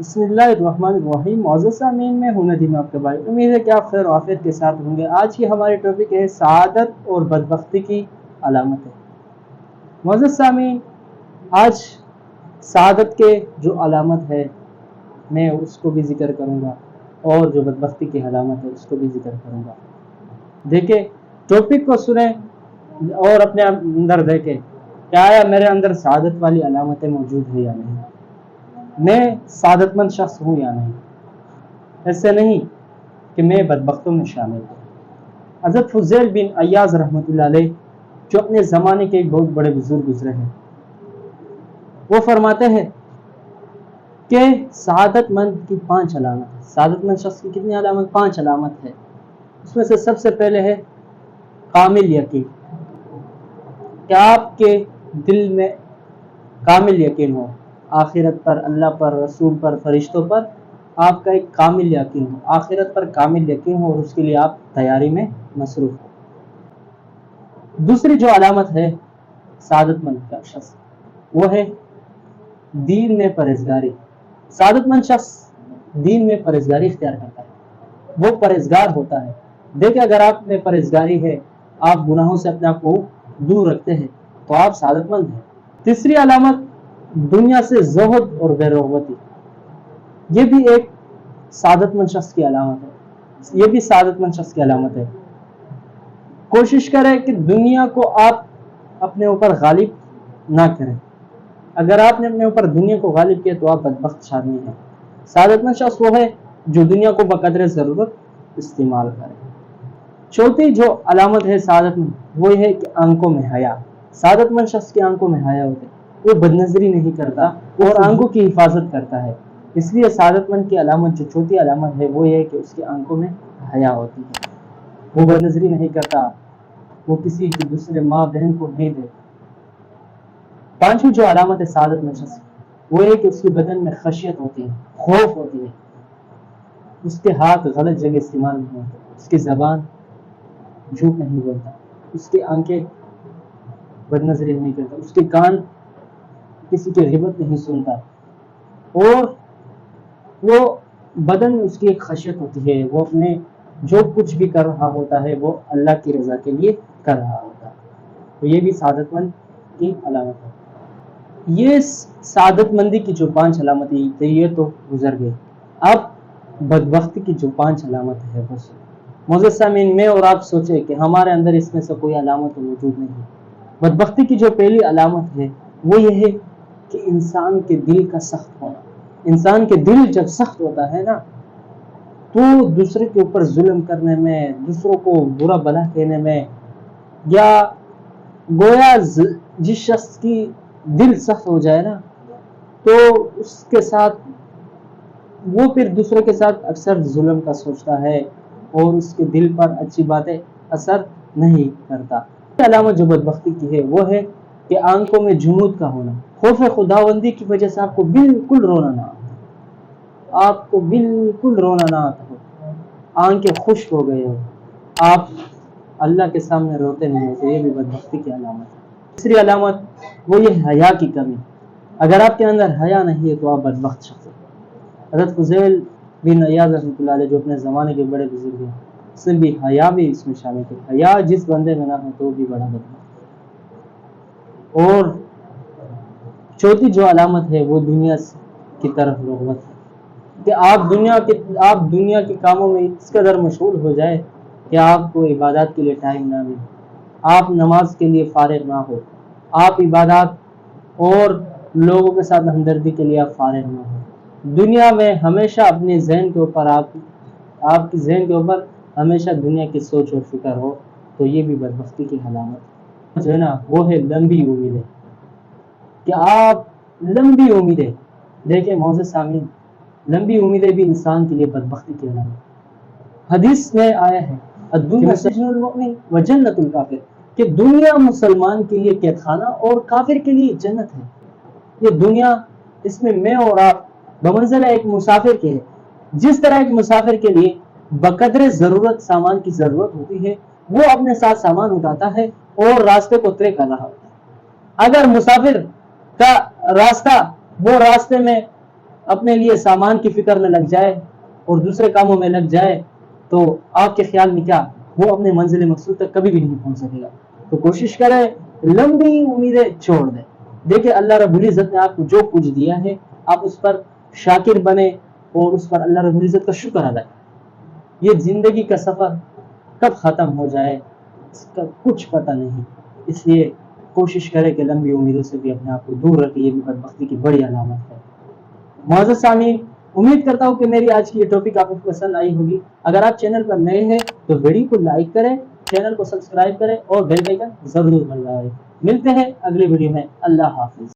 بسم اللہ الرحمن الرحیم. معزز سامعین، میں ہوں ندیم آپ کے بھائی. امید ہے کہ آپ خیر و عافیت کے ساتھ ہوں گے. آج کی ہماری ٹاپک ہے سعادت اور بدبختی کی علامتیں. معزز سامعین، آج سعادت کے جو علامت ہے میں اس کو بھی ذکر کروں گا، اور جو بدبختی کی علامت ہے اس کو بھی ذکر کروں گا. دیکھیں، ٹاپک کو سنیں اور اپنے اندر دیکھیں کہ آیا میرے اندر سعادت والی علامتیں موجود ہیں یا نہیں، میں سعادت مند شخص ہوں یا نہیں. ایسے نہیں کہ میں بدبختوں میں شامل ہوں. حضرت فضیل بن عیاض رحمۃ اللہ علیہ، جو اپنے زمانے کے ایک بہت بڑے بزرگ گزرے ہیں، وہ فرماتے ہیں کہ سعادت مند کی 5 علامت ہے. سعادت مند شخص کی کتنی علامت؟ 5 علامت ہے. اس میں سے سب سے پہلے ہے کامل یقین، کہ آپ کے دل میں کامل یقین ہو آخرت پر، اللہ پر، رسول پر، فرشتوں پر. آپ کا ایک کامل یقین ہو، آخرت پر کامل یقین ہو، اور اس کے لیے آپ تیاری میں مصروف ہو. دوسری جو علامت ہے سعادت مند کا شخص، وہ ہے دین میں پرہیزگاری. سعادت مند شخص دین میں پرہیزگاری اختیار کرتا ہے، وہ پرہیزگار ہوتا ہے. دیکھیں، اگر آپ میں پرہیزگاری ہے، آپ گناہوں سے اپنے آپ کو دور رکھتے ہیں، تو آپ سعادت مند ہیں. تیسری علامت دنیا سے زہد اور بے رغبتی. یہ بھی ایک سعادت مند شخص کی علامت ہے. یہ بھی سعادت مند شخص کی علامت ہے. کوشش کریں کہ دنیا کو آپ اپنے اوپر غالب نہ کریں. اگر آپ نے اپنے اوپر دنیا کو غالب کیا تو آپ بدبخت آدمی ہیں. سعادت مند شخص وہ ہے جو دنیا کو بقدر ضرورت استعمال کرے. چوتھی جو علامت ہے سعادت مند، وہ ہے کہ آنکھوں میں حیا. سعادت مند شخص کی آنکھوں میں حیا ہوتے، وہ بدنظری نہیں کرتا اور آنکھوں کی حفاظت کرتا ہے. اس لیے سعادت مند کی علامت جو چوتھی علامت ہے وہ یہ ہے کہ اس کی آنکھوں میں حیا ہوتی ہے. وہ بدنظری نہیں کرتا، وہ کسی کی دوسرے ماں بہن کو نہیں دے. پانچویں جو علامت ہے سعادت مند شخص، وہ ہے کہ اس کے بدن میں خشیت ہوتی ہے، خوف ہوتی ہے. اس کے ہاتھ غلط جگہ استعمال نہیں ہوتے، اس کی زبان جھوٹ نہیں بولتا، اس کی آنکھیں بدنظری نہیں کرتا، اس کے کان کسی کی غیبت نہیں سنتا، اور وہ بدن میں اس کی ایک خشیت ہوتی ہے. وہ اپنے جو کچھ بھی کر رہا ہوتا ہے وہ اللہ کی رضا کے لیے کر رہا ہوتا ہے. تو یہ بھی سعادت مند کی علامت ہے. یہ سعادت مندی کی جو 5 علامتیں تھے یہ تو گزر گئی. اب بدبختی کی جو 5 علامت ہے وہ معزز سامعین، میں اور آپ سوچے کہ ہمارے اندر اس میں سے کوئی علامت موجود نہیں ہے. بدبختی کی جو پہلی علامت ہے وہ یہ ہے کہ انسان کے دل کا سخت ہونا. انسان کے دل جب سخت ہوتا ہے نا، تو دوسرے کے اوپر ظلم کرنے میں، دوسروں کو برا بھلا کہنے میں، یا گویا جس شخص کی دل سخت ہو جائے نا، تو اس کے ساتھ وہ پھر دوسروں کے ساتھ اکثر ظلم کا سوچتا ہے، اور اس کے دل پر اچھی باتیں اثر نہیں کرتا. علامت جو بدبختی کی ہے وہ ہے کہ آنکھوں میں جمود کا ہونا. خوف خداوندی کی وجہ سے آپ کو بالکل رونا نہ آتا، آپ کو بالکل رونا نہ آتا ہو، آنکھیں خشک ہو گئے ہو، آپ اللہ کے سامنے روتے نہیں ہوتے. یہ بھی بدبختی کی علامت ہے. تیسری علامت وہ یہ حیا کی کمی. اگر آپ کے اندر حیا نہیں ہے تو آپ بدبخت شخص ہیں. حضرت فضیل بن عیاض رحمۃ اللہ علیہ، جو اپنے زمانے کے بڑے بزرگ ہیں، اس میں بھی حیا بھی اس میں شامل ہے. حیا جس بندے میں نہ ہو تو بھی بڑا بدبخت. اور چوتھی جو علامت ہے وہ دنیا کی طرف رغبت ہے، کہ آپ دنیا کے کاموں میں اس قدر مشغول ہو جائے کہ آپ کو عبادات کے لیے ٹائم نہ ملے، آپ نماز کے لیے فارغ نہ ہو، آپ عبادات اور لوگوں کے ساتھ ہمدردی کے لیے آپ فارغ نہ ہو. دنیا میں ہمیشہ اپنے ذہن کے اوپر آپ کی ذہن کے اوپر ہمیشہ دنیا کی سوچ اور فکر ہو، تو یہ بھی بدبختی کی علامت جو ہے نا وہ ہے لمبی امیدیں. کہ آپ لمبی امیدیں دیکھیں معزز سامعین، لمبی امیدیں بھی انسان کے لیے بدبختی کی علامت. حدیث میں آیا ہے الدنیا سجن المؤمن وجنت الکافر، کہ دنیا مسلمان کے لیے قید خانہ اور کافر کے لیے جنت ہے. یہ دنیا، اس میں میں اور آپ بمنزلہ ایک مسافر کے ہیں. جس طرح ایک مسافر کے لیے بقدر ضرورت سامان کی ضرورت ہوتی ہے، وہ اپنے ساتھ سامان اٹھاتا ہے اور راستے کو طے کر رہا ہوتا ہے. اگر مسافر کا راستہ وہ راستے میں اپنے لیے سامان کی فکر میں لگ جائے اور دوسرے کاموں میں لگ جائے تو آپ کے خیال میں کیا وہ اپنے منزل مقصود تک کبھی بھی نہیں پہنچ سکے گا. تو کوشش کرے لمبی امیدیں چھوڑ دیں. دیکھیں اللہ رب العزت نے آپ کو جو کچھ دیا ہے آپ اس پر شاکر بنے اور اس پر اللہ رب العزت کا شکر ادا کریں. یہ زندگی کا سفر کب ختم ہو جائے اس کا کچھ پتہ نہیں. اس لیے کوشش کرے کہ لمبی امیدوں سے بھی اپنے آپ کو دور رکھے. یہ بھی بدبختی کی بڑی علامت ہے. معزز سامعین امید کرتا ہوں کہ میری آج کی یہ ٹاپک آپ کو پسند آئی ہوگی. اگر آپ چینل پر نئے ہیں تو ویڈیو کو لائک کریں, چینل کو سبسکرائب کریں اور بیل آئیکن ضرور دبائیں. ملتے ہیں اگلی ویڈیو میں. اللہ حافظ.